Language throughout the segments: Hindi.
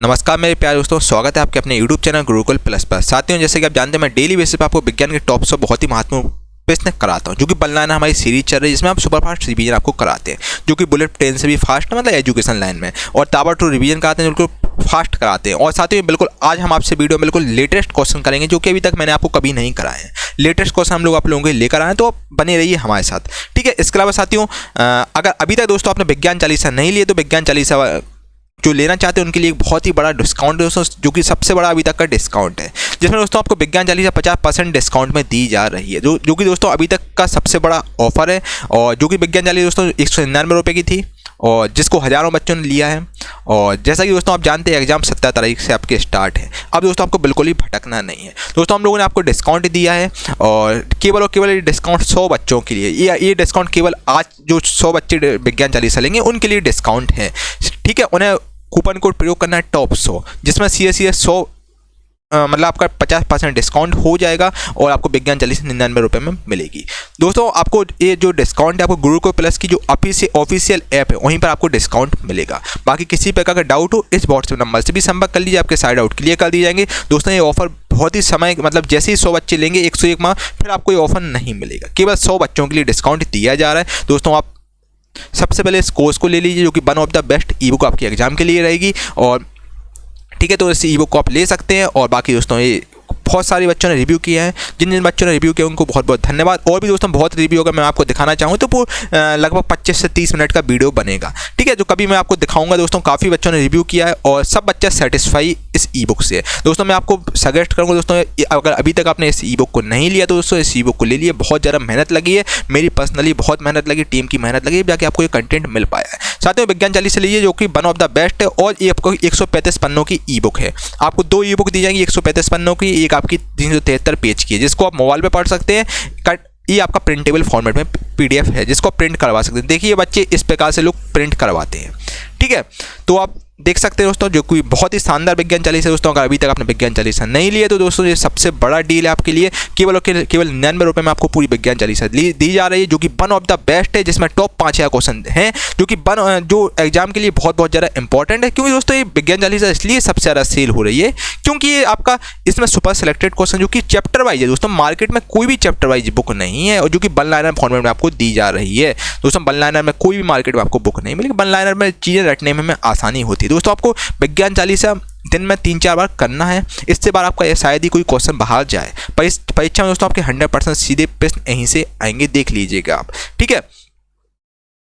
नमस्कार मेरे प्यारे दोस्तों, स्वागत है आपके अपने YouTube चैनल गुरुकुल प्लस पर। साथियों, जैसे कि आप जानते हैं मैं डेली बेसिस पर आपको विज्ञान के टॉप 100 बहुत ही महत्वपूर्ण प्रश्न कराता हूं, जो कि बन लाइन हमारी सीरीज चल रही है, जिसमें आप सुपर फास्ट रिवीजन आपको कराते हैं, जो कि बुलेट ट्रेन से भी फास्ट मतलब एजुकेशन लाइन में, और ताबड़तोड़ रिवीजन कराते हैं, बिल्कुल फास्ट कराते हैं। और साथियों बिल्कुल आज हम आपसे वीडियो में बिल्कुल लेटेस्ट क्वेश्चन करेंगे, जो कि अभी तक मैंने आपको कभी नहीं कराए हैं। लेटेस्ट क्वेश्चन हम लोग आप लोगों के लेकर आए हैं, तो बने रहिए हमारे साथ, ठीक है। इसके अलावा साथियों, अगर अभी तक दोस्तों आपने विज्ञान चालीसा नहीं लिए, तो विज्ञान चालीसा जो लेना चाहते हैं उनके लिए एक बहुत ही बड़ा डिस्काउंट है दोस्तों, जो कि सबसे बड़ा अभी तक का डिस्काउंट है, जिसमें दोस्तों आपको विज्ञान चालीसा 50% डिस्काउंट में दी जा रही है, जो कि दोस्तों अभी तक का सबसे बड़ा ऑफर है। और जो कि विज्ञान चालीसा दोस्तों 199 रुपये की थी, और जिसको हज़ारों बच्चों ने लिया है। और जैसा कि दोस्तों आप जानते हैं एग्जाम 17 तारीख से आपके स्टार्ट है। अब दोस्तों आपको बिल्कुल ही भटकना नहीं है दोस्तों, हम लोगों ने आपको डिस्काउंट दिया है, और केवल ये डिस्काउंट 100 बच्चों के लिए। ये डिस्काउंट केवल आज जो 100 बच्चे विज्ञान चालीसा लेंगे उनके लिए डिस्काउंट है, ठीक है। उन्हें कूपन कोड प्रयोग करना है टॉप 100, जिसमें सीधे 100 मतलब आपका 50% डिस्काउंट हो जाएगा, और आपको विज्ञान चालीसा 99 रुपये में मिलेगी। दोस्तों आपको ये जो डिस्काउंट है आपको गुरुकुल प्लस की जो ऑफिशियल ऐप है वहीं पर आपको डिस्काउंट मिलेगा। बाकी किसी प्रकार का डाउट हो इस व्हाट्सएप नंबर से भी संपर्क कर लीजिए, आपके सारे डाउट क्लियर कर दिए जाएंगे। दोस्तों ये ऑफर बहुत ही समय मतलब जैसे ही 100 बच्चे लेंगे 101 माह फिर आपको ये ऑफर नहीं मिलेगा, केवल 100 बच्चों के लिए डिस्काउंट दिया जा रहा है। दोस्तों आप सबसे पहले इस कोर्स को ले लीजिए, जो कि one of the best E book आपके एग्जाम के लिए रहेगी, और ठीक है। तो इस ई बुक को आप ले सकते हैं। और बाकी दोस्तों ये बहुत सारे बच्चों ने रिव्यू किया है, जिन जिन बच्चों ने रिव्यू किया उनको बहुत बहुत धन्यवाद। और भी दोस्तों बहुत रिव्यू अगर मैं आपको दिखाना चाहूँ तो वो लगभग 25 से 30 मिनट का वीडियो बनेगा, ठीक है, जो कभी मैं आपको दिखाऊंगा। दोस्तों काफ़ी बच्चों ने रिव्यू किया है और सब बच्चे सेटिस्फाई इस ई बुक से। दोस्तों मैं आपको सजेस्ट करूँगा दोस्तों, अगर अभी तक आपने इस ई बुक को नहीं लिया तो दोस्तों इस ई बुक को ले लिए। बहुत ज़्यादा मेहनत लगी है, मेरी पर्सनली बहुत मेहनत लगी, टीम की मेहनत लगी, जाके आपको ये कंटेंट मिल पाया है। साथ में विज्ञान चालीसा लीजिए, जो कि वन ऑफ द बेस्ट है, और ये आपको 135 पन्नों की ई बुक है। आपको 2 ई बुक दी जाएंगी 135 पन्नों की, एक आपकी 373 पेज की है, जिसको आप मोबाइल पे पढ़ सकते हैं। ये आपका प्रिंटेबल फॉर्मेट में PDF है, जिसको आप प्रिंट करवा सकते हैं। देखिए बच्चे इस प्रकार से लोग प्रिंट करवाते हैं, ठीक है। तो आप देख सकते हैं दोस्तों, जो कोई बहुत ही शानदार विज्ञान चालीसा है दोस्तों। अगर अभी तक आपने विज्ञान चालीसा नहीं लिया तो दोस्तों ये सबसे बड़ा डील है आपके लिए। केवल 99 रुपये में आपको पूरी विज्ञान चालीसा दी जा रही है, जो कि वन ऑफ द बेस्ट है, जिसमें टॉप 5000 क्वेश्चन हैं, जो कि जो एग्जाम के लिए बहुत ज़्यादा इंपॉर्टेंट है। क्योंकि दोस्तों ये विज्ञान चालीसा इसलिए सबसे ज़्यादा सेल हो रही है क्योंकि ये आपका इसमें सुपर सेलेक्टेड क्वेश्चन जो कि चैप्टर वाइज है दोस्तों। मार्केट में कोई भी चैप्टर वाइज बुक नहीं है, और जो कि वन लाइनर फॉर्मेट में आपको दी जा रही है दोस्तों। वन लाइनर में कोई भी मार्केट में आपको बुक नहीं मिलेगी, वन लाइनर में चीज़ें रटने में आसानी होती है दोस्तों। आपको विज्ञान चालीसा दिन में 3-4 बार करना है, इससे बार आपका शायद ही कोई क्वेश्चन बाहर जाए। परीक्षा में दोस्तों आपके 100% सीधे प्रश्न यहीं से आएंगे, देख लीजिएगा आप, ठीक है।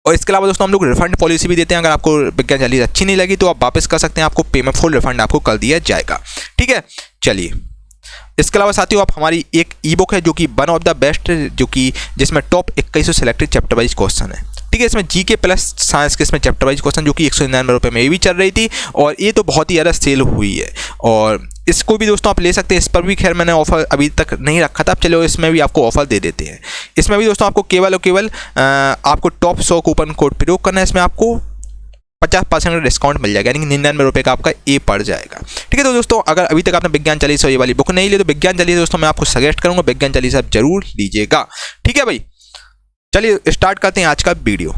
और इसके अलावा दोस्तों हम लोग रिफंड पॉलिसी भी देते हैं। अगर आपको विज्ञान चालीसा अच्छी नहीं लगी तो आप वापस कर सकते हैं, आपको पेमेंट फुल रिफंड आपको कर दिया जाएगा, ठीक है। चलिए, इसके अलावा साथियों आप हमारी एक ई बुक है, जो कि वन ऑफ द बेस्ट, जो कि जिसमें top 2100 selected chapter wise question है, ठीक है। इसमें जीके प्लस साइंस के इसमें चैप्टर वाइज क्वेश्चन, जो कि 199 रुपये में ये भी चल रही थी, और ये तो बहुत ही ज़्यादा सेल हुई है। और इसको भी दोस्तों आप ले सकते हैं। इस पर भी खैर मैंने ऑफर अभी तक नहीं रखा था, अब चलो इसमें भी आपको ऑफर दे देते हैं। इसमें भी दोस्तों आपको केवल और केवल आपको टॉप 100 कूपन कोड प्रयोग करना है। इसमें आपको 50% का डिस्काउंट मिल जाएगा, यानी कि 99 रुपये का आपका ए पड़ जाएगा, ठीक है। तो दोस्तों अगर अभी तक आपने विज्ञान चालीसा ये वाली बुक नहीं ली तो विज्ञान चालीसा दोस्तों मैं आपको सजेस्ट करूंगा, विज्ञान चालीसा जरूर लीजिएगा, ठीक है भाई। चलिए स्टार्ट करते हैं आज का वीडियो।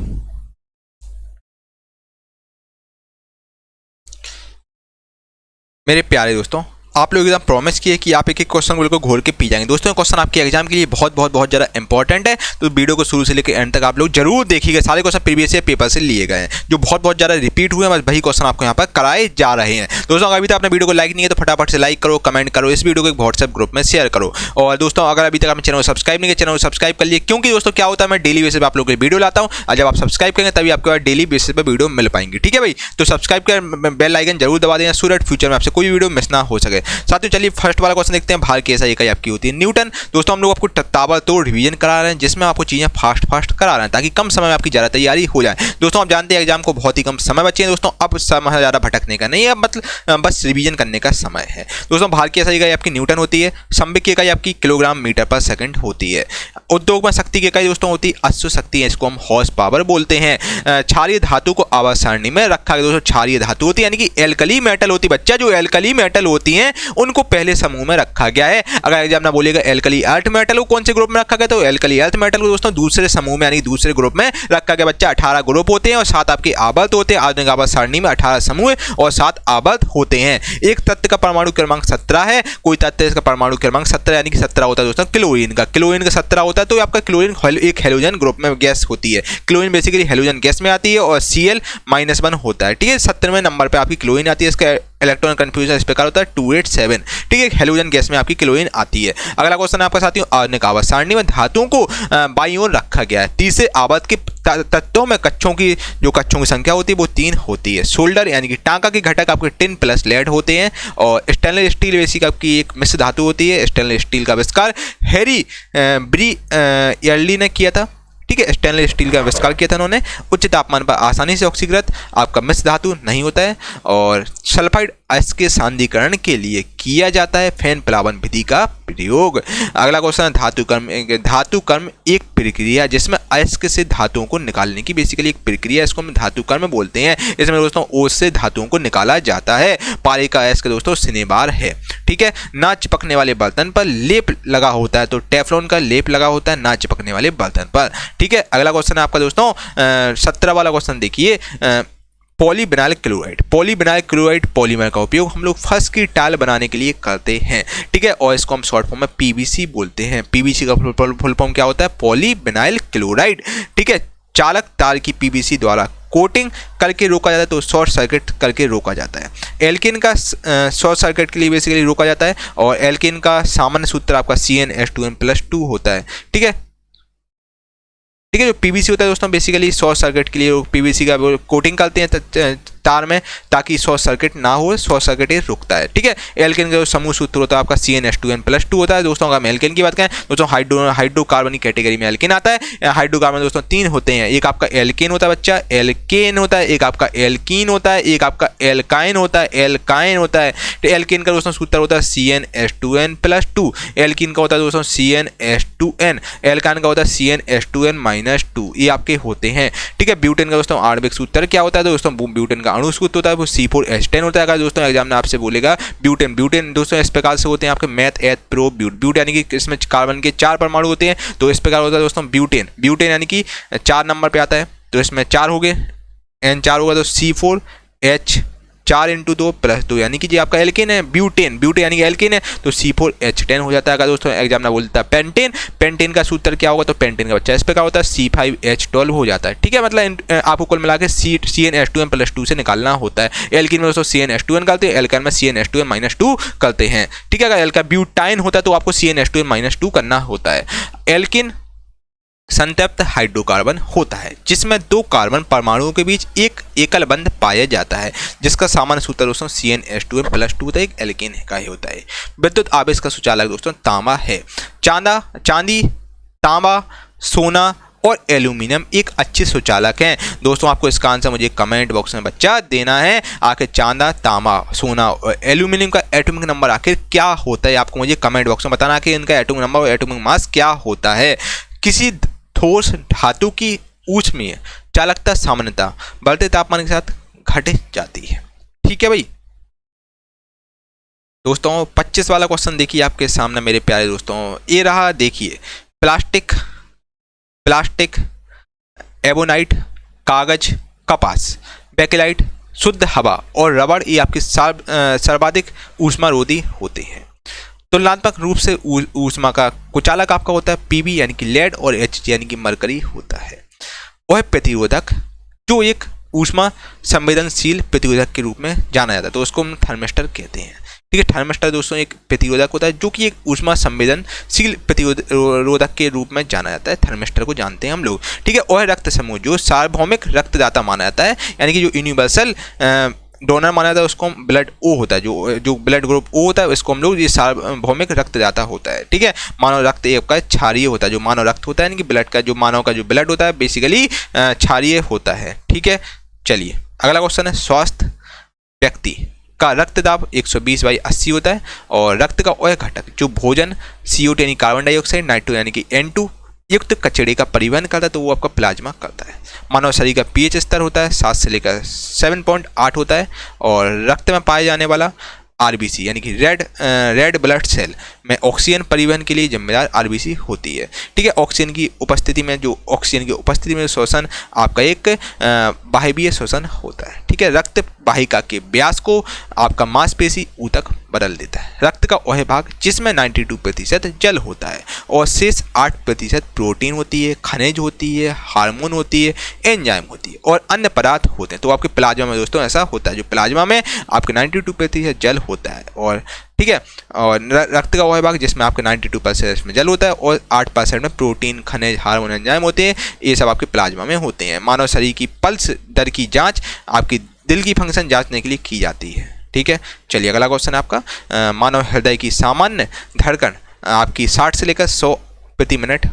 मेरे प्यारे दोस्तों, आप लोग एकदम प्रॉमिस किए कि आप एक एक क्वेश्चन को घोल के पी जाएंगे दोस्तों। क्वेश्चन आपके एग्जाम के लिए बहुत ज़्यादा इंपॉर्टेंट है, तो वीडियो को शुरू से लेकर एंड तक आप लोग जरूर देखिएगा। सारे क्वेश्चन प्रीवियस ईयर पेपर से लिए गए हैं, जो बहुत ज़्यादा रिपीट हुए हैं, बस वही क्वेश्चन आपको यहाँ पर कराए जा रहे हैं दोस्तों। अगर अभी तक आपने वीडियो को लाइक नहीं है तो फटाफट से लाइक करो, कमेंट करो, इस वीडियो को एक व्हाट्सएप ग्रुप में शेयर करो। और दोस्तों अगर अभी तक आपने चैनल को सब्सक्राइब नहीं किया, चैनल को सब्सक्राइब कर लिए, क्योंकि दोस्तों क्या होता है मैं डेली बेसिस पर आप लोगों के लिए वीडियो लाता हूँ, और जब आप सब्सक्राइब करेंगे तभी आपके पास डेली बेसिस पर वीडियो मिल पाएंगे, ठीक है भाई। तो सब्सक्राइब कर बेल आइकन जरूर दबा देना, सो दैट फ्यूचर में आपसे कोई वीडियो मिस ना हो सके। साथियों चलिए फर्स्ट वाला क्वेश्चन देखते हैं। भार की SI इकाई आपकी होती है न्यूटन। दोस्तों हम लोग आपको ताबड़तोड़ रिवीजन करा रहे हैं, जिसमें आपको चीजें फास्ट करा रहे हैं, ताकि कम समय में आपकी ज़्यादा तैयारी हो जाए। दोस्तों आप जानते हैं एग्जाम को बहुत ही कम समय बचे हैं दोस्तों, अब समय ज़्यादा भटकने का नहीं है, मतलब बस रिवीजन करने का समय है दोस्तों। भार की SI इकाई आपकी न्यूटन होती है। संवेग की इकाई आपकी किलोग्राम मीटर पर सेकंड होती है। उद्योग में शक्ति की इकाई दोस्तों होती है अश्व शक्ति है, इसको हम हॉर्स पावर बोलते हैं। क्षारीय धातु को आवर्त सारणी में रखा गया दोस्तों। क्षारीय धातु होती है यानी कि एल्कली मेटल होती है बच्चा, जो एल्कली मेटल होती हैं हैं उनको पहले समूह में रखा गया है। अगर एग्जाम बोलेगा एल्कली अर्थ मेटल को कौन से ग्रुप में रखा गया, तो एल्कली अर्थ मेटल को दोस्तों दूसरे समूह में यानी दूसरे ग्रुप में रखा गया। बच्चा 18 ग्रुप होते हैं और 7 आपके आवर्त होते हैं। आधुनिक आवर्त सारणी में 18 समूह और 7 आवर्त होते हैं। एक तत्व का परमाणु क्रमांक 17 है, कोई तत्व इसका परमाणु क्रमांक 17 यानी कि 17 होता है दोस्तों क्लोरीन का 17 होता है, तो आपका क्लोरीन एक हेलोजन ग्रुप में गैस होती है। क्लोरीन बेसिकली हेलोजन गैस में आती है और Cl-1 होता है। ठीक है, 17वें नंबर पे आपकी क्लोरीन आती है। इसका इलेक्ट्रॉन कन्फ्यूजन इस प्रकार होता है 287। ठीक है, हेलोजन गैस में आपकी क्लोरीन आती है। अगला क्वेश्चन आपका साथियों, आधुनिक आवर्त सारणी में धातुओं को बाईं ओर रखा गया है। तीसरे आवर्त के तत्वों में कक्षों की संख्या होती है वो 3 होती है। सोल्डर यानी कि टांका के घटक आपके टिन प्लस लेड होते हैं और स्टेनलेस स्टील बेसिक आपकी एक मिश्र धातु होती है। स्टेनलेस स्टील का आविष्कार हैरी ब्रियर्ली ने किया था। ठीक है, स्टेनलेस स्टील का आविष्कार किया था उन्होंने। उच्च तापमान पर आसानी से ऑक्सीकृत आपका मिश्र धातु नहीं होता है और सल्फाइड अयस्क के सांद्रीकरण के लिए किया जाता है फैन प्लावन विधि का प्रयोग। अगला क्वेश्चन है धातु कर्म एक प्रक्रिया जिसमें अयस्क से धातुओं को निकालने की बेसिकली एक प्रक्रिया, इसको हम धातु कर्म बोलते हैं। इसमें दोस्तों ओस से धातुओं को निकाला जाता है। पारे का अयस्क दोस्तों सिनेबार है। ठीक है, ना चिपकने वाले बर्तन पर लेप लगा होता है, तो टेफ्लॉन का लेप लगा होता है ना चिपकने वाले बर्तन पर। ठीक है, अगला क्वेश्चन है आपका दोस्तों 17 वाला क्वेश्चन देखिए, polyvinyl chloride. Polyvinyl chloride polymer का उपयोग हम लोग फर्श की टाइल बनाने के लिए करते हैं। ठीक है, और इसको हम शॉर्ट फॉर्म में पीवीसी बोलते हैं। पीवीसी का फुल फॉर्म क्या होता है, पॉलीविनाइल क्लोराइड। ठीक है, चालक तार की पीवीसी द्वारा कोटिंग करके रोका जाता है, तो शॉर्ट सर्किट करके रोका जाता है। एल्केन का शॉर्ट सर्किट के लिए बेसिकली रोका जाता है और एल्केन का सामान्य सूत्र आपका CnH2n+2 होता है। ठीक है, ठीक है, जो पीवीसी होता है दोस्तों बेसिकली शॉर्ट सर्किट के लिए पीवीसी का कोटिंग करते हैं तार में ताकि शॉर्ट सर्किट ना हो, शॉर्ट सर्किट रुकता है। ठीक है, एल्केन का जो समूह सूत्र होता है आपका CnH2n+2 होता है। दोस्तों अगर हम एल्केन की बात करें दोस्तों हाइड्रोकार्बन की कैटेगरी में एल्केन आता है। हाइड्रोकार्बन दोस्तों 3 होते हैं, एक आपका एल्केन होता है बच्चा, एल्केन होता है, एक आपका एल्कीन होता है, एक आपका एल्काइन होता है, एल्काइन होता है। तो एल्केन का दोस्तों सूत्र होता है CnH2n+2, एल्कीन का होता है दोस्तों CnH2n, एल्काइन का होता है CnH2n-2, ये आपके होते हैं। ठीक है, ब्यूटेन का दोस्तों आणविक सूत्र क्या होता है, दोस्तों ब्यूटेन अणु सूत्र होता है वो C4H10 होता है। अगर दोस्तों एग्जाम में आपसे बोलेगा ब्यूटेन दोस्तों इस प्रकार से होते हैं आपके मैथ एथ प्रो ब्यूट यानी कि इसमें कार्बन के 4 परमाणु होते हैं, तो इस प्रकार होता है दोस्तों ब्यूटेन यानी कि 4 नंबर पे आता है, तो इसमें 4 हो गए, N4 होगा तो C4H 4 × 2 + 2 यानी कि जो आपका एल्केन है ब्यूटेन यानी कि एल्केन है तो C4H10 हो जाता है। अगर दोस्तों एग्जाम में बोलता है पेंटेन का सूत्र क्या होगा, तो पेंटेन का बच्चा इस प्रकार होता है C5H12 हो जाता है। ठीक है, मतलब आपको कुल मिला के CnH2n+2 से निकालना होता है। एल्केन में दोस्तों CnH2n करते हैं, एल्काइन में CnH2n-2 करते हैं। ठीक है, अगर एल्का ब्यूटाइन होता है तो आपको CnH2n-2 करना होता है। एल्केन संतृप्त हाइड्रोकार्बन होता है जिसमें 2 कार्बन परमाणुओं के बीच एक एकल बंध पाया जाता है, जिसका सामान्य सूत्र दोस्तों CnH2n+2 होता है, एक एल्केन का ही होता है। विद्युत आवेश का सुचालक दोस्तों तांबा है। चांदी, तांबा, सोना और एल्यूमिनियम एक अच्छे सुचालक हैं। दोस्तों आपको इसका आंसर मुझे कमेंट बॉक्स में बच्चा देना है। आखिर चांदा, तांबा, सोना और एल्यूमिनियम का एटॉमिक नंबर आखिर क्या होता है, आपको मुझे कमेंट बॉक्स में बताना कि इनका एटॉमिक नंबर और एटॉमिक मास क्या होता है। किसी ठोस धातु की ऊष्मीय चालकता सामान्यतः बढ़ते तापमान के साथ घट जाती है। ठीक है भाई दोस्तों, 25 वाला क्वेश्चन देखिए आपके सामने मेरे प्यारे दोस्तों, ये रहा देखिए, प्लास्टिक, एबोनाइट, कागज, कपास, बेकेलाइट, शुद्ध हवा और रबड़ ये आपके सर्वाधिक ऊष्मारोधी होते हैं। तुलनात्मक रूप से ऊष्मा का कुचालक आपका होता है Pb यानी कि लेड और Hg यानी कि मरकरी होता है। वह प्रतिरोधक जो एक ऊष्मा संवेदनशील प्रतिरोधक के रूप में जाना जाता है, तो उसको हम थर्मिस्टर कहते हैं। ठीक है, थर्मिस्टर दोस्तों एक प्रतिरोधक होता है जो कि एक ऊष्मा संवेदनशील प्रतिरोधक के रूप में जाना जाता है। थर्मिस्टर को जानते हैं हम लोग। ठीक है, वह रक्त समूह जो सार्वभौमिक रक्तदाता माना जाता है यानी कि जो यूनिवर्सल डोनर माना जाता है उसको ब्लड ओ होता है, जो ब्लड ग्रुप ओ होता है इसको हम लोग ये सार्वभौमिक रक्तदाता होता है। ठीक है, मानव रक्त एक का क्षारीय होता है, जो मानव रक्त होता है यानी कि ब्लड का जो मानव का जो ब्लड होता है बेसिकली क्षारीय होता है। ठीक है, चलिए अगला क्वेश्चन है, स्वस्थ व्यक्ति का रक्तदाब 120/80 होता है और रक्त का वह घटक जो भोजन CO2 यानी कार्बन डाइऑक्साइड, नाइट्रोजन यानी कि N2 युक्त कचड़े का परिवहन करता है तो वो आपका प्लाज्मा करता है। मानव शरीर का pH स्तर होता है 7 से लेकर 7.8 होता है और रक्त में पाए जाने वाला आरबीसी यानी कि रेड ब्लड सेल में ऑक्सीजन परिवहन के लिए जिम्मेदार आरबीसी होती है। ठीक है, ऑक्सीजन की उपस्थिति में श्वसन आपका एक वायवीय श्वसन होता है। ठीक है, रक्त वाहिका के व्यास को आपका मांसपेशी ऊतक बदल देता है। रक्त का वह भाग जिसमें 92% जल होता है और शेष 8% प्रोटीन होती है, खनिज होती है, हार्मोन होती है, एंजाइम होती है और अन्य पदार्थ होते हैं। तो आपके प्लाज्मा में दोस्तों ऐसा होता है, जो प्लाज्मा में आपके 92% जल होता है और ठीक है, और रक्त का वह भाग जिसमें आपके 92% में जल होता है और 8% में प्रोटीन, खनिज, हार्मोन, एंजाइम होते हैं। ये सब आपके प्लाज्मा में होते हैं। मानव शरीर की पल्स दर की जांच आपकी दिल की फंक्शन जांचने के लिए की जाती है। ठीक है, चलिए अगला क्वेश्चन है आपका, मानव हृदय की सामान्य धड़कन आपकी 60 से लेकर 100 प्रति मिनट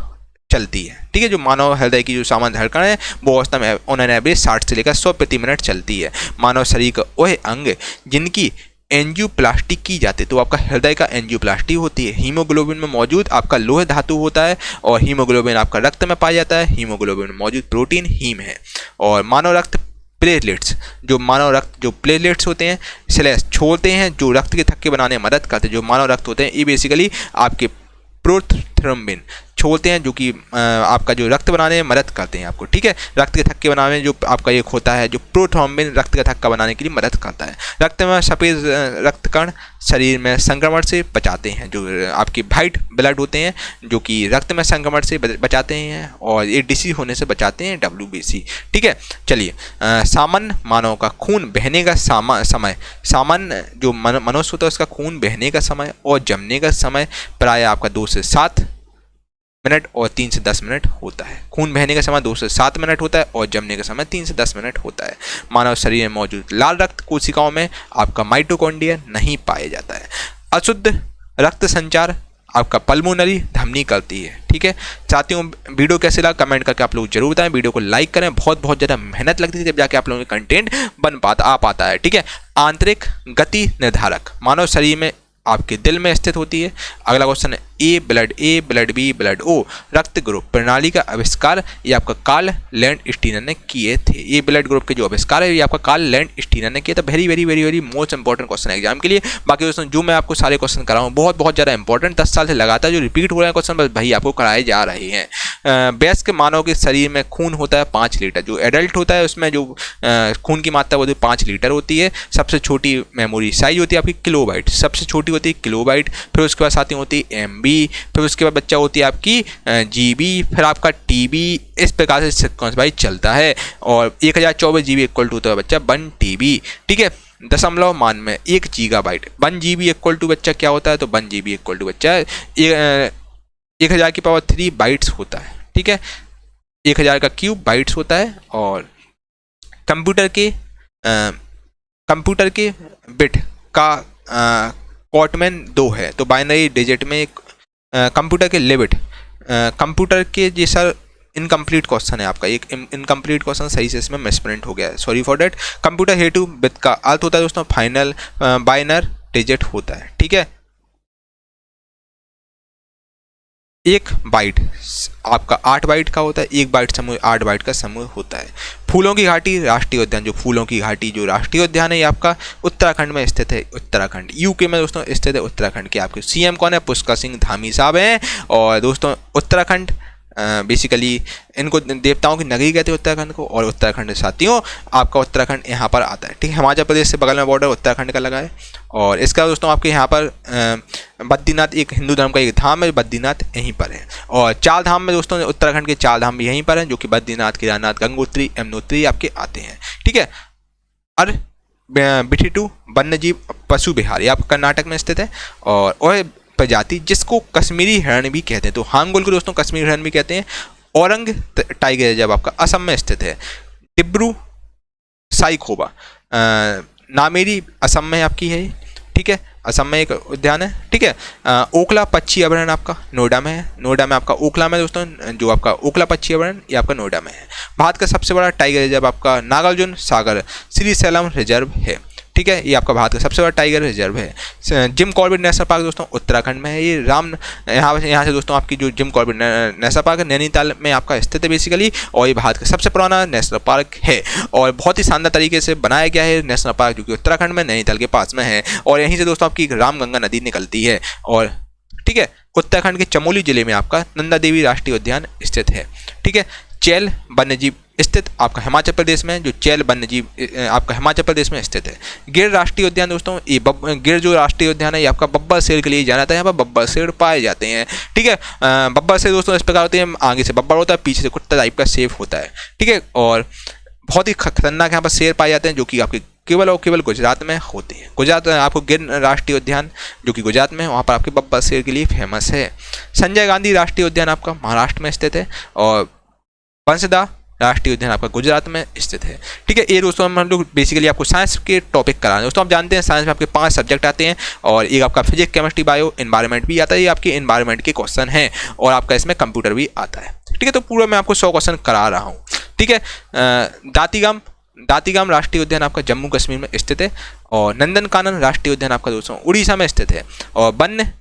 चलती है। ठीक है, जो मानव हृदय की जो सामान्य धड़कन है वो औसतन ऑन एन एवरेज 60 से लेकर 100 प्रति मिनट चलती है। मानव शरीर का वह अंग जिनकी एंजियोप्लास्टी की जाती है, तो आपका हृदय का एंजियोप्लास्टी होती है। हीमोग्लोबिन में मौजूद आपका लोह धातु होता है और हीमोग्लोबिन आपका रक्त में पाया जाता है। हीमोग्लोबिन में मौजूद प्रोटीन हीम है। और मानव रक्त प्लेटलेट्स, जो प्लेटलेट्स होते हैं स्लैश छोड़ते हैं, जो रक्त के थक्के बनाने में मदद करते हैं। जो मानव रक्त होते हैं ये बेसिकली आपके प्रोथ्रोम्बिन छोड़ते हैं, जो कि आपका जो रक्त बनाने में मदद करते हैं आपको। ठीक है, रक्त के थक्के बनाने में जो आपका एक होता है जो प्रोथ्रोम्बिन रक्त का थक्का बनाने के लिए मदद करता है। रक्त में सफ़ेद रक्त कण शरीर में संक्रमण से बचाते हैं। जो आपकी वाइट ब्लड होते हैं जो कि रक्त में संक्रमण से बचाते हैं और ये डिसीज होने से बचाते हैं, WBC। ठीक है, चलिए सामान्य मानव का खून बहने का समय, सामान्य जो मनुष्य होता है उसका खून बहने का समय और जमने का समय प्राय आपका 2 से 7 मिनट और 3 से 10 मिनट होता है। खून बहने का समय 2 से 7 मिनट होता है और जमने का समय 3 से 10 मिनट होता है। मानव शरीर में मौजूद लाल रक्त कोशिकाओं में आपका माइटोकॉन्ड्रिया नहीं पाया जाता है। अशुद्ध रक्त संचार आपका पल्मोनरी धमनी करती है। ठीक है साथियों, वीडियो कैसे लगा कमेंट करके आप लोग जरूर बताएं। वीडियो को लाइक करें, बहुत ज़्यादा मेहनत लगती है जब जाके आप लोगों का कंटेंट आ पाता है। ठीक है, आंतरिक गति निर्धारक मानव शरीर में आपके दिल में स्थित होती है। अगला क्वेश्चन है ए ब्लड बी ब्लड ओ रक्त ग्रुप प्रणाली का आविष्कार ये आपका कार्ल लैंडस्टीनर ने किए थे। ये ब्लड ग्रुप के जो आविष्कार है ये आपका कार्ल लैंडस्टीनर ने किया था। Very very very very most important question है एग्जाम के लिए। बाकी दोस्तों जो मैं आपको सारे क्वेश्चन करा हूँ बहुत ज़्यादा इंपॉर्टेंट, 10 साल से लगातार जो रिपीट हो रहे हैं क्वेश्चन बस भाई आपको कराए जा रहे हैं। वयस्क मानव के शरीर में खून होता है 5 लीटर। जो एडल्ट होता है उसमें जो खून की मात्रा वो 5 लीटर होती है। सबसे छोटी मेमोरी साइज होती है आपकी किलोबाइट, सबसे छोटी होती है किलोबाइट। फिर उसके बाद साथियों होती है MB, फिर उसके बाद बच्चा होती है आपकी GB, फिर आपका TB। इस प्रकार से सिक्वेंस भाई चलता है और 1024 GB इक्वल टू होता है बच्चा 1 TB। ठीक है, दशमलव मान में 1 गीगाबाइट 1 GB इक्वल टू बच्चा क्या होता है, तो 1 GB इक्वल टू बच्चा 1000 की पावर 3 बाइट्स होता है। ठीक है, 1000 का क्यूब बाइट्स होता है। और कंप्यूटर के बिट का कॉटमैन 2 है, तो बाइनरी डिजिट में कंप्यूटर के लिमिट कंप्यूटर के जैसा इनकम्प्लीट क्वेश्चन है आपका। एक इनकम्प्लीट क्वेश्चन सही से इसमें मिसप्रिंट हो गया है, सॉरी फॉर डेट। कंप्यूटर हेतु बिट का अर्थ होता है दोस्तों फाइनल बाइनर डिजिट होता है। ठीक है, 1 बाइट आपका 8 बाइट का होता है। 1 बाइट समूह 8 बाइट का समूह होता है। फूलों की घाटी राष्ट्रीय उद्यान, जो फूलों की घाटी जो राष्ट्रीय उद्यान है ये आपका उत्तराखंड में स्थित है। उत्तराखंड यूके में दोस्तों स्थित है। उत्तराखंड के आपके CM कौन है, पुष्कर सिंह धामी साहब हैं। और दोस्तों उत्तराखंड बेसिकली इनको देवताओं की नगरी कहते हैं उत्तराखंड को। और उत्तराखंड साथियों आपका उत्तराखंड यहाँ पर आता है। ठीक है, हिमाचल प्रदेश से बगल में बॉर्डर उत्तराखंड का लगा है। और इसका दोस्तों आपके यहाँ पर बद्रीनाथ एक हिंदू धर्म का एक धाम है, बद्रीनाथ यहीं पर है। और 4 धाम में दोस्तों उत्तराखंड के 4 धाम भी यहीं पर हैं, जो कि बद्रीनाथ, केदारनाथ, गंगोत्री, यमुनोत्री आपके आते हैं। ठीक है, बिठिटू वन्यजीव पशु विहार ये आपका कर्नाटक में स्थित है। और प्रजाति जिसको कश्मीरी हिरण भी कहते हैं, तो हांगुल को दोस्तों कश्मीरी हिरण भी कहते हैं। औरंग टाइगर जब आपका असम में स्थित है। डिब्रू साइखोवा नामेरी असम में आपकी है। ठीक है, असम में एक उद्यान है। ठीक है, ओखला पक्षी अभयारण्य आपका नोएडा में है। नोएडा में आपका ओखला में दोस्तों जो आपका ओखला पक्षी अभयारण्य ये आपका नोएडा में है। भारत का सबसे बड़ा टाइगर रिजर्व आपका नागार्जुन सागर श्रीशैलम रिजर्व है। ठीक है, ये आपका भारत का सबसे बड़ा टाइगर रिजर्व है। जिम कॉर्बेट नेशनल पार्क दोस्तों उत्तराखंड में है। ये यहाँ से दोस्तों आपकी जो जिम कॉर्बेट नेशनल पार्क है नैनीताल में आपका स्थित है बेसिकली, और ये भारत का सबसे पुराना नेशनल पार्क है और बहुत ही शानदार तरीके से बनाया गया है नेशनल पार्क, जो कि उत्तराखंड में नैनीताल के पास में है। और यहीं से दोस्तों आपकी रामगंगा नदी निकलती है। और ठीक है, उत्तराखंड के चमोली जिले में आपका नंदा देवी राष्ट्रीय उद्यान स्थित है। ठीक है, चैल वन्यजीव स्थित आपका हिमाचल प्रदेश में, जो चैल वन्यजीव आपका हिमाचल प्रदेश में स्थित है। गिर राष्ट्रीय उद्यान दोस्तों, ये गिर जो राष्ट्रीय उद्यान है ये आपका बब्बर शेर के लिए जाना जाता है। यहाँ पर बब्बर शेर पाए जाते हैं। ठीक है, बब्बर शेर दोस्तों इस प्रकार होते हैं, आगे से बब्बर होता है, पीछे से कुत्ता टाइप का शेर होता है। ठीक है, और बहुत ही खतरनाक यहाँ पर शेर पाए जाते हैं, जो कि आपके केवल और केवल गुजरात में होते हैं। गुजरात में आपको गिर राष्ट्रीय उद्यान जो कि गुजरात में है, वहाँ पर आपके बब्बर शेर के लिए फेमस है। संजय गांधी राष्ट्रीय उद्यान आपका महाराष्ट्र में स्थित है और बंसदा राष्ट्रीय उद्यान आपका गुजरात में स्थित है। ठीक है, ये दोस्तों हम लोग बेसिकली आपको साइंस के टॉपिक करा रहे हैं। दोस्तों आप जानते हैं साइंस में आपके 5 सब्जेक्ट आते हैं और एक आपका फिजिक्स, केमिस्ट्री, बायो, एनवायरनमेंट भी आता है। ये आपके एनवायरनमेंट के क्वेश्चन हैं और आपका इसमें कंप्यूटर भी आता है। ठीक है, तो पूरा मैं आपको 100 क्वेश्चन करा रहा हूँ। ठीक है, दातिगाम राष्ट्रीय उद्यान आपका जम्मू कश्मीर में स्थित है और नंदनकानन राष्ट्रीय उद्यान आपका दोस्तों उड़ीसा में स्थित है और वन्य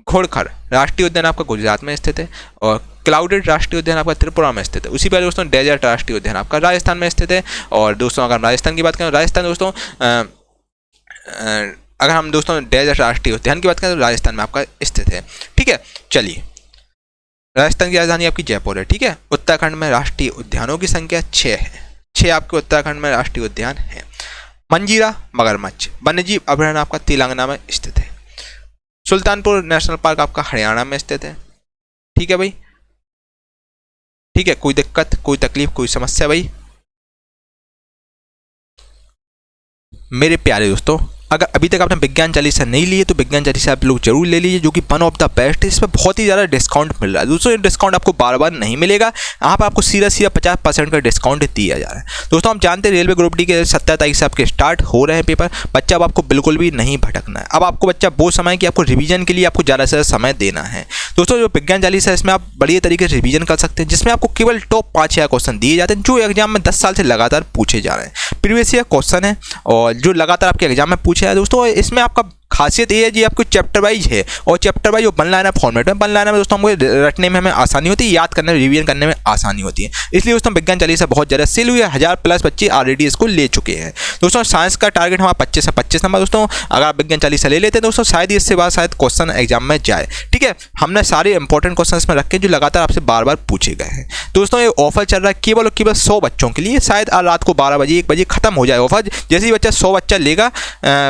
घोड़खर राष्ट्रीय उद्यान आपका गुजरात में स्थित है और क्लाउडेड राष्ट्रीय उद्यान आपका त्रिपुरा में स्थित है। उसी पर दोस्तों डेजर्ट राष्ट्रीय उद्यान आपका राजस्थान में स्थित है। और दोस्तों अगर हम राजस्थान की बात करें, राजस्थान दोस्तों अगर हम दोस्तों डेजर्ट राष्ट्रीय उद्यान की बात करें तो राजस्थान में आपका स्थित है। ठीक है, चलिए, राजस्थान की राजधानी आपकी जयपुर है। ठीक है, उत्तराखंड में राष्ट्रीय उद्यानों की संख्या 6 है। 6 आपके उत्तराखंड में राष्ट्रीय उद्यान है। मंजीरा मगरमच्छ वन्यजीव अभयारण्य आपका तेलंगाना में स्थित है। सुल्तानपुर नेशनल पार्क आपका हरियाणा में स्थित है। ठीक है भाई, ठीक है, कोई दिक्कत, कोई तकलीफ, कोई समस्या भाई? मेरे प्यारे दोस्तों, अगर अभी तक आपने विज्ञान चालीसा नहीं लिए तो विज्ञान चालीसा आप लोग जरूर ले लीजिए, जो कि वन ऑफ द बेस्ट है। इस पर बहुत ही ज़्यादा डिस्काउंट मिल रहा है दोस्तों। ये डिस्काउंट आपको बार बार नहीं मिलेगा, यहाँ पर आपको सीधा 50% का डिस्काउंट दिया जा रहा है। दोस्तों आप जानते हैं रेलवे ग्रुप डी के 17 तारीख से आपके स्टार्ट हो रहे हैं पेपर। बच्चा अब आपको बिल्कुल भी नहीं भटकना है। अब आपको बच्चा वो समय कि आपको रिवीजन के लिए आपको ज़्यादा से ज़्यादा समय देना है। दोस्तों जो विज्ञान चालीसा है इसमें आप बढ़िया तरीके से रिवीजन कर सकते हैं, जिसमें आपको केवल टॉप 5 क्वेश्चन दिए जाते हैं जो एग्जाम में 10 साल से लगातार पूछे जा रहे हैं। प्रीवियस ईयर क्वेश्चन है और जो लगातार आपके एग्जाम में पूछे हैं दोस्तों। इसमें आपका खासियत ये है जी आपको चैप्टर वाइज है और chapter wise one liner format में। वन लाइनर में दोस्तों हमको रटने में हमें आसानी होती है, याद करने में, रिवीजन करने में आसानी होती है। इसलिए दोस्तों विज्ञान चालीसा बहुत ज़्यादा सेल हुई है। 1000+ बच्चे ऑलरेडी इसको ले चुके हैं। दोस्तों साइंस का टारगेट हमारा 25 से 25 नंबर। दोस्तों अगर आप विज्ञान चालीसा ले लेते हैं दोस्तों, शायद इससे बाद शायद क्वेश्चन एग्जाम में जाए। ठीक है, हमने सारे इंपॉर्टेंट क्वेश्चन इसमें रखे जो लगातार आपसे बार बार पूछे गए हैं। दोस्तों ये ऑफर चल रहा है केवल और केवल 100 बच्चों के लिए। शायद रात को 12 बजे 1 बजे खत्म हो जाए ऑफर। जैसे ही बच्चा 100 बच्चा लेगा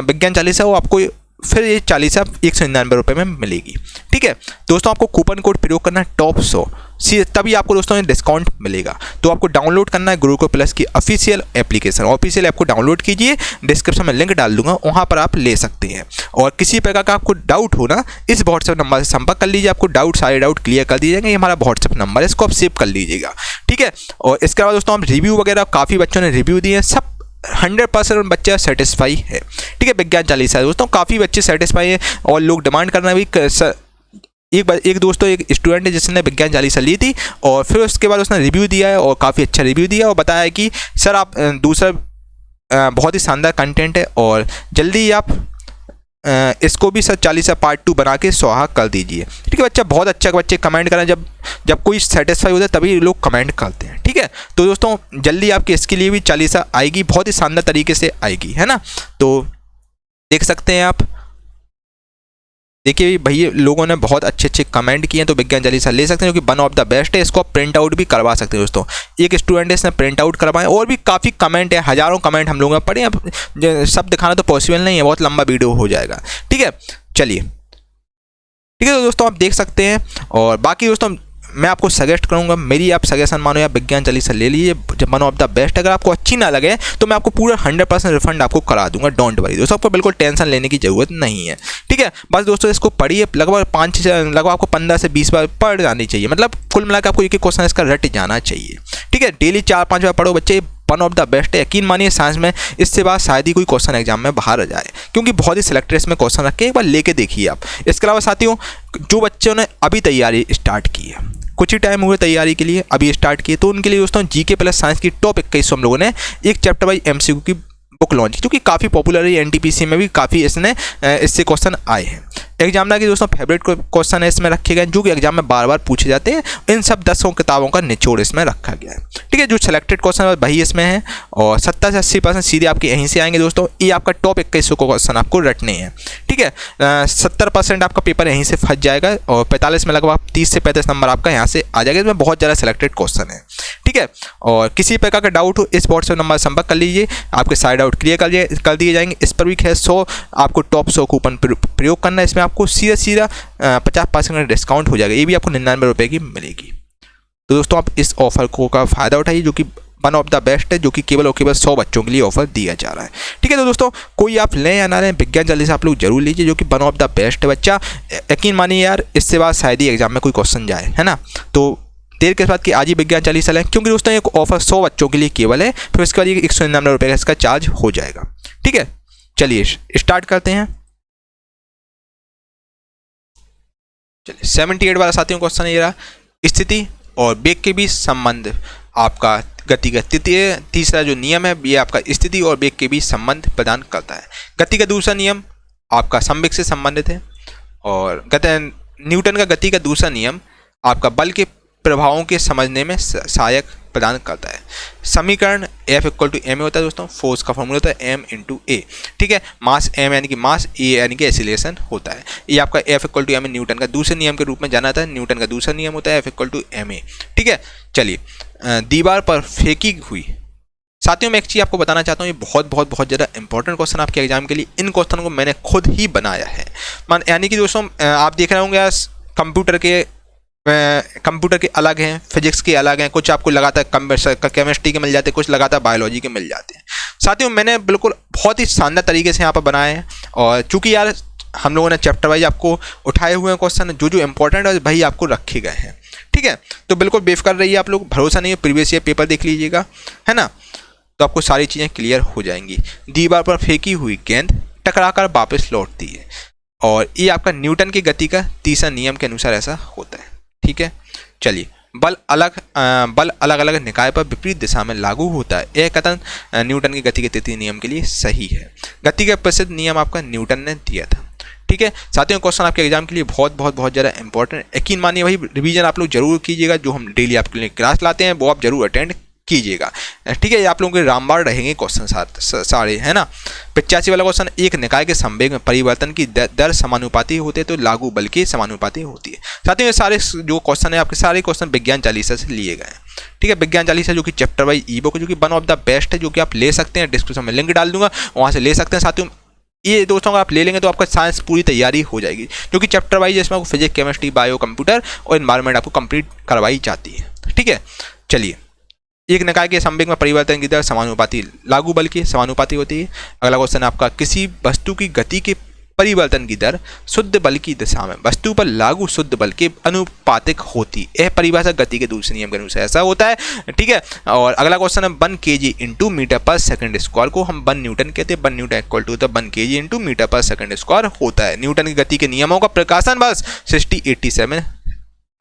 विज्ञान चालीसा, वो आपको फिर ये चालीसा 199 रुपये में मिलेगी। ठीक है दोस्तों, आपको कूपन कोड प्रयोग करना है टॉप 100, तभी आपको दोस्तों ये डिस्काउंट मिलेगा। तो आपको डाउनलोड करना है गुरुकुल प्लस की ऑफिशियल एप्लीकेशन। ऑफिशियल ऐप को डाउनलोड कीजिए, डिस्क्रिप्शन में लिंक डाल दूंगा, वहाँ पर आप ले सकते हैं। और किसी प्रकार का आपको डाउट हो ना, इस व्हाट्सएप नंबर से संपर्क कर लीजिए। आपको डाउट सारे डाउट क्लियर कर दिए जाएंगे। ये हमारा व्हाट्सएप नंबर है, इसको आप सेव कर लीजिएगा। ठीक है, और इसके बाद दोस्तों हम रिव्यू वगैरह काफ़ी बच्चों ने रिव्यू दिए हैं, सब 100% बच्चा सेटिस्फाई है। ठीक है, विज्ञान चालीसा है दोस्तों, काफ़ी बच्चे सेटिस्फाई है और लोग डिमांड करना भी। एक दोस्तों एक स्टूडेंट है जिसने विज्ञान चालीसा ली थी और फिर उसके बाद उसने रिव्यू दिया है और काफ़ी अच्छा रिव्यू दिया और बताया कि सर आप दूसरा बहुत ही शानदार कंटेंट है और जल्दी ही आप इसको भी सर चालीसा पार्ट 2 बना के स्वाहा कर दीजिए। ठीक है बच्चा, बहुत अच्छा बच्चे कमेंट करें। जब कोई सेटिस्फाई होता है तभी लोग कमेंट करते हैं। ठीक है, तो दोस्तों जल्दी आपके इसके लिए भी चालीसा आएगी, बहुत ही शानदार तरीके से आएगी, है ना। तो देख सकते हैं आप, देखिए भैया लोगों ने बहुत अच्छे अच्छे कमेंट किए हैं, तो विज्ञान चालीसा ले सकते हैं, जो कि वन ऑफ द बेस्ट है। इसको आप प्रिंट आउट भी करवा सकते हैं दोस्तों। एक स्टूडेंट है इसने प्रिंट आउट करवाए और भी काफ़ी कमेंट है, हज़ारों कमेंट हम लोगों ने पढ़े। अब सब दिखाना तो पॉसिबल नहीं है, बहुत लंबा वीडियो हो जाएगा। ठीक है, चलिए, ठीक है तो दोस्तों आप देख सकते हैं। और बाकी दोस्तों मैं आपको सजेस्ट करूंगा, मेरी आप सजेशन मानो या विज्ञान चालीसा ले लीजिए, जब वन ऑफ द बेस्ट। अगर आपको अच्छी ना लगे तो मैं आपको पूरा 100% रिफंड आपको करा दूंगा, डोंट वरी दोस्तों, आपको बिल्कुल टेंशन लेने की ज़रूरत नहीं है। ठीक है, बस दोस्तों इसको पढ़िए, लगभग आपको 15 से 20 बार पढ़ जानी चाहिए। मतलब कुल मिलाकर आपको एक क्वेश्चन इसका रट जाना चाहिए। ठीक है, डेली 4-5 बार पढ़ो बच्चे, वन ऑफ द बेस्ट है। यकीन मानिए साइंस में इससे बाद शायद ही कोई क्वेश्चन एग्जाम में बाहर आ जाए, क्योंकि बहुत ही सिलेक्टेड इसमें क्वेश्चन रखे, एक बार लेके देखिए आप। इसके अलावा साथियों, जो बच्चों ने अभी तैयारी स्टार्ट की है, कुछ ही टाइम हुए तैयारी के लिए, अभी स्टार्ट किए, तो उनके लिए दोस्तों जीके प्लस साइंस की टॉप 21 हम लोगों ने एक चैप्टर वाइज MCQ की बुक लॉन्च, जो कि काफ़ी पॉपुलर है, एनटीपीसी में भी काफ़ी इससे क्वेश्चन आए हैं। एग्जामिनर के दोस्तों फेवरेट क्वेश्चन है इसमें रखे गए, जो कि एग्जाम में बार बार पूछे जाते हैं। इन सब 10 किताबों का निचोड़ इसमें रखा गया है, ठीक है। जो सिलेक्टेड क्वेश्चन है वही इसमें है, और 70 से 80% सीधे आपके यहीं से आएंगे दोस्तों। ये आपका टॉप 21 क्वेश्चन आपको रटने हैं, ठीक है। 70% आपका पेपर यहीं से फंस जाएगा, और 45 में लगभग 30 से 35 नंबर आपका यहाँ से आ जाएगा। इसमें बहुत ज़्यादा सिलेक्टेड क्वेश्चन है, ठीक है। और किसी प्रकार का डाउट हो इस व्हाट्सएप नंबर संपर्क कर लीजिए, आपके सारे डाउट क्लियर कर दिए जाएंगे। इस पर भी खैर 100 आपको टॉप 100 कूपन प्रयोग करना है। इसमें आपको सीधा 50% डिस्काउंट हो जाएगा, ये भी आपको 99 रुपये की मिलेगी। तो दोस्तों आप इस ऑफर का फ़ायदा उठाइए, जो कि वन ऑफ द बेस्ट है, जो कि केवल और केवल 100 बच्चों के लिए ऑफर दिया जा रहा है, ठीक है। तो दोस्तों कोई आप लें या ना लें, विज्ञान चालीसा आप लोग जरूर लीजिए, जो कि वन ऑफ द बेस्ट है। बच्चा यकीन मानिए यार, इससे बाद शायद ही एग्जाम में कोई क्वेश्चन जाए, है ना। तो देर के बाद कि आज ही विज्ञान चालीसा लें, क्योंकि दोस्तों एक ऑफर 100 बच्चों के लिए केवल है, फिर उसके बाद ये 199 रुपये का इसका चार्ज हो जाएगा, ठीक है। चलिए स्टार्ट करते हैं। चलिए 78 वाला साथियों क्वेश्चन है, ये रहा। स्थिति और वेग के बीच संबंध आपका गति का तीसरा जो नियम है, ये आपका स्थिति और वेग के बीच संबंध प्रदान करता है। गति का दूसरा नियम आपका संवेग से संबंधित है, और न्यूटन का गति का दूसरा नियम आपका बल के प्रभावों के समझने में सहायक प्रदान करता है। समीकरण F = ma होता है दोस्तों, फोर्स का फॉर्मूला होता है m × a, ठीक है। मास m यानी कि मास, a यानी कि एक्सीलरेशन होता है। ये आपका F = ma न्यूटन का दूसरे नियम के रूप में जाना जाता है। न्यूटन का दूसरा नियम होता है F = ma, ठीक है। चलिए दीवार पर फेंकी हुई, साथियों मैं एक चीज़ आपको बताना चाहता हूँ, ये बहुत ज़्यादा इंपॉर्टेंट क्वेश्चन आपके एग्जाम के लिए। इन क्वेश्चन को मैंने खुद ही बनाया है, यानी कि दोस्तों आप देख रहे होंगे कंप्यूटर के अलग हैं, फिजिक्स के अलग हैं, कुछ आपको लगातार केमिस्ट्री के मिल जाते हैं, कुछ लगातार बायोलॉजी के मिल जाते हैं। साथियों मैंने बिल्कुल बहुत ही शानदार तरीके से यहाँ पर बनाए हैं, और चूंकि यार हम लोगों ने चैप्टर वाइज आपको उठाए हुए हैं क्वेश्चन, जो इंपॉर्टेंट है वही आपको रखे गए हैं, ठीक है। तो बिल्कुल बेफिक्र रहिए आप लोग, भरोसा नहीं है प्रीवियस ईयर पेपर देख लीजिएगा, है ना, तो आपको सारी चीज़ें क्लियर हो जाएंगी। दीवार पर फेंकी हुई गेंद टकराकर वापस लौटती है, और ये आपका न्यूटन की गति का तीसरा नियम के अनुसार ऐसा होता है, ठीक है। चलिए बल अलग अलग निकाय पर विपरीत दिशा में लागू होता है, यह कथन न्यूटन की गति के तृतीय नियम के लिए सही है। गति का प्रसिद्ध नियम आपका न्यूटन ने दिया था, ठीक है। साथियों क्वेश्चन आपके एग्जाम के लिए बहुत ज़्यादा इंपॉर्टेंट, यकीन मानिए वही रिवीजन आप लोग जरूर कीजिएगा, जो हम डेली आपके लिए क्लास लाते हैं वो आप जरूर अटेंड कीजिएगा, ठीक है। आप लोगों के रामबाण रहेंगे क्वेश्चन सारे, है ना। 85 वाला क्वेश्चन, एक निकाय के संवेग में परिवर्तन की दर समानुपाती होती है तो लागू बल की समानुपाती होती है। साथियों ये सारे जो क्वेश्चन है आपके सारे क्वेश्चन विज्ञान चालीसा से लिए गए हैं, ठीक है। विज्ञान चालीसा जो कि चैप्टर वाइज ई बुक, जो कि वन ऑफ द बेस्ट है, जो कि आप ले सकते हैं, डिस्क्रिप्शन में लिंक डाल दूंगा, वहाँ से ले सकते हैं। साथियों ये दोस्तों अगर आप ले लेंगे तो आपका साइंस पूरी तैयारी हो जाएगी, जो कि चैप्टर वाइज इसमें आपको फिजिक्स, केमिस्ट्री, बायो, कंप्यूटर और एनवायरनमेंट आपको कंप्लीट करवाई जाती है, ठीक है। चलिए एक निकाय के संवेग में परिवर्तन की दर समानुपाती लागू बल की समानुपाती होती है। अगला क्वेश्चन आपका, किसी वस्तु की गति के परिवर्तन की दर शुद्ध बल की दिशा में वस्तु पर लागू शुद्ध बल के अनुपातिक होती है, परिभाषा गति के दूसरे नियम के अनुसार ऐसा होता है, ठीक है। और अगला क्वेश्चन है 1 kg × मीटर/सेकंड² को हम 1 न्यूटन कहते हैं। 1 न्यूटन = 1 kg × मीटर/सेकंड² होता है। न्यूटन की गति के नियमों का प्रकाशन वर्ष 1687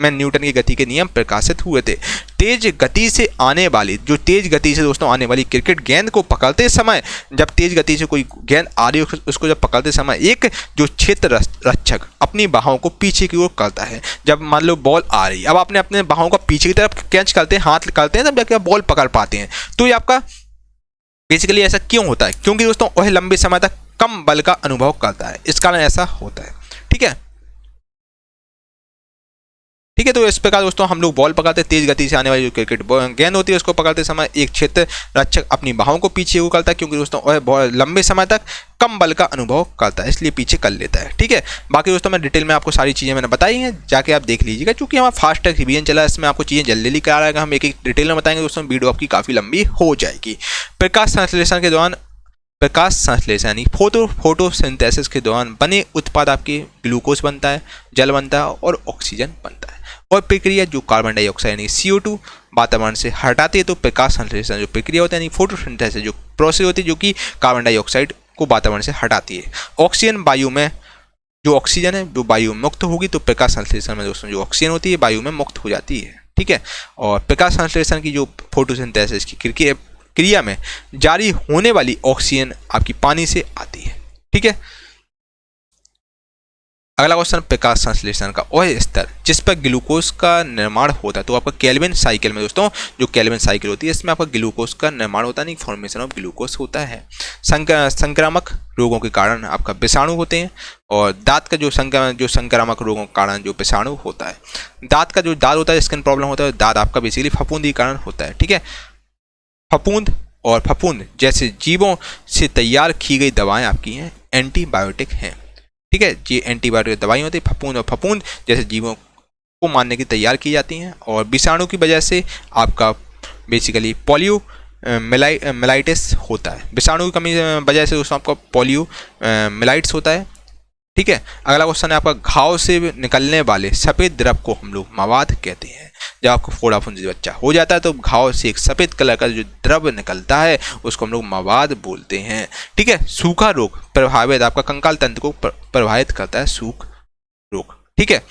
में न्यूटन की गति के नियम प्रकाशित हुए थे। तेज गति से आने वाली, जो तेज गति से दोस्तों आने वाली क्रिकेट गेंद को पकड़ते समय, जब तेज गति से कोई गेंद आ रही है उसको जब पकड़ते समय एक जो क्षेत्र रक्षक अपनी बाहों को पीछे की ओर करता है। जब मान लो बॉल आ रही है, अब आपने अपने बाहों को पीछे की तरफ कैच करते हैं, हाथ करते हैं, तब जाके आप बॉल पकड़ पाते हैं। तो ये आपका बेसिकली ऐसा क्यों होता है? क्योंकि दोस्तों वह लंबे समय तक कम बल का अनुभव करता है, इस कारण ऐसा होता है, ठीक है। ठीक है, तो इस प्रकार दोस्तों हम लोग बॉल पकड़ते, तेज गति से आने वाली जो क्रिकेट गेंद होती है उसको पकड़ते समय एक क्षेत्र रक्षक अपनी बाहों को पीछे करता है, क्योंकि दोस्तों वह लंबे समय तक कम बल का अनुभव करता है, इसलिए पीछे कर लेता है, ठीक है। बाकी दोस्तों मैं डिटेल में आपको सारी चीज़ें मैंने बताई हैं, जाके आप देख लीजिएगा। क्योंकि हमारा फास्ट ट्रैक रिवीजन चला है, इसमें आपको चीज़ें जल्दी करा रहेगा, हम एक एक डिटेल में बताएंगे दोस्तों, वीडियो आपकी काफ़ी लंबी हो जाएगी। प्रकाश संश्लेषण के दौरान, प्रकाश संश्लेषण यानी फोटोसिंथेसिस के दौरान बने उत्पाद आपके ग्लूकोज बनता है, जल बनता है और ऑक्सीजन बनता है। और प्रक्रिया जो कार्बन डाइऑक्साइड यानी CO2 वातावरण से हटाती है, तो प्रकाश संश्लेषण जो प्रक्रिया होता है यानी फोटोसिंथेसिस जो प्रोसेस होती है, जो कि कार्बन डाइऑक्साइड को वातावरण से हटाती है। ऑक्सीजन वायु में, जो ऑक्सीजन है जो वायु मुक्त होगी, तो प्रकाश संश्लेषण में दोस्तों जो ऑक्सीजन होती है वायु में मुक्त हो जाती है, ठीक है। और प्रकाश संश्लेषण की जो फोटोसिंथेसिस की क्रिया में जारी होने वाली ऑक्सीजन आपकी पानी से आती है। ठीक है। अगला क्वेश्चन प्रकाश संश्लेषण का वह स्तर जिस पर ग्लूकोज का निर्माण होता है। तो आपका केल्विन साइकिल में दोस्तों, जो केल्विन साइकिल होती है इसमें आपका ग्लूकोज का निर्माण होता है, फॉर्मेशन ऑफ ग्लूकोज होता है। संक्रामक रोगों के कारण आपका विषाणु होते हैं, और दांत का जो संक्रामक रोगों के कारण जो विषाणु होता है, दांत का जो दांत होता है, स्किन प्रॉब्लम होता है, दांत आपका बेसिकली फफूंद के कारण होता है। ठीक है। फफूंद और फफूंद जैसे जीवों से तैयार की गई दवाएं आपकी हैं एंटीबायोटिक हैं। ठीक है। ये एंटीबायोटिक दवाई होती है। फफूंद और फफूंद जैसे जीवों को मारने की तैयार की जाती हैं, और विषाणु की वजह से आपका बेसिकली पोलियो मिलाइटिस होता है। विषाणु की कमी वजह से दोस्तों आपका पोलियो मिलाइटिस होता है। ठीक है। अगला क्वेश्चन है आपका घाव से निकलने वाले सफ़ेद द्रव को हम लोग मवाद कहते हैं। जब आपको फोड़ा फुंसी बच्चा हो जाता है तो घाव से एक सफ़ेद कलर का जो द्रव निकलता है उसको हम लोग मवाद बोलते हैं। ठीक है। सूखा रोग प्रभावित आपका कंकाल तंत्र को प्रभावित करता है, सूख रोग। ठीक है।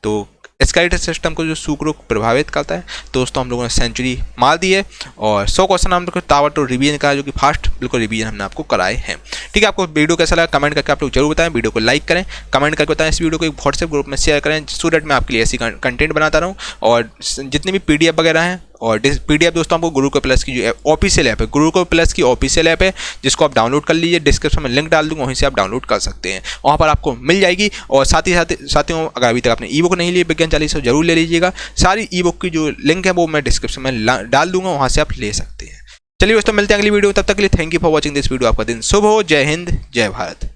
तो स्केलेटल सिस्टम को जो सूख रोग प्रभावित करता है। दोस्तों हम लोगों ने सेंचुरी मार दी है, और 100 क्वेश्चन हम लोग को ताबड़तोड़ रिवीजन करा, जो कि फास्ट बिल्कुल रिवीजन हमने आपको कराए हैं। ठीक है। आपको वीडियो कैसा लगा कमेंट करके आप लोग जरूर बताएं। वीडियो को लाइक करें, कमेंट करके बताएं। इस वीडियो को एक व्हाट्सएप ग्रुप में शेयर करें, सो दैट मैं आपके लिए ऐसी कंटेंट बनाता रहूँ। और जितने भी PDF वगैरह हैं, और PDF दोस्तों आपको गुरुकुल प्लस की जो ऑफिशियल ऐप है, गुरुकुल प्लस की ऑफिशियल ऐप है, जिसको आप डाउनलोड कर लीजिए। डिस्क्रिप्शन में लिंक डाल दूंगा, वहीं से आप डाउनलोड कर सकते हैं, वहाँ पर आपको मिल जाएगी। और साथियों अगर अभी तक आपने ई-बुक नहीं ली विज्ञान 40 जरूर ले लीजिएगा। सारी ई-बुक की जो लिंक है वो मैं डिस्क्रिप्शन में डाल दूंगा, वहाँ से आप ले सकते हैं। चलिए दोस्तों मिलते हैं अगली वीडियो, तब तक के लिए thank you for watching this video. आपका दिन शुभ हो। जय हिंद, जय भारत।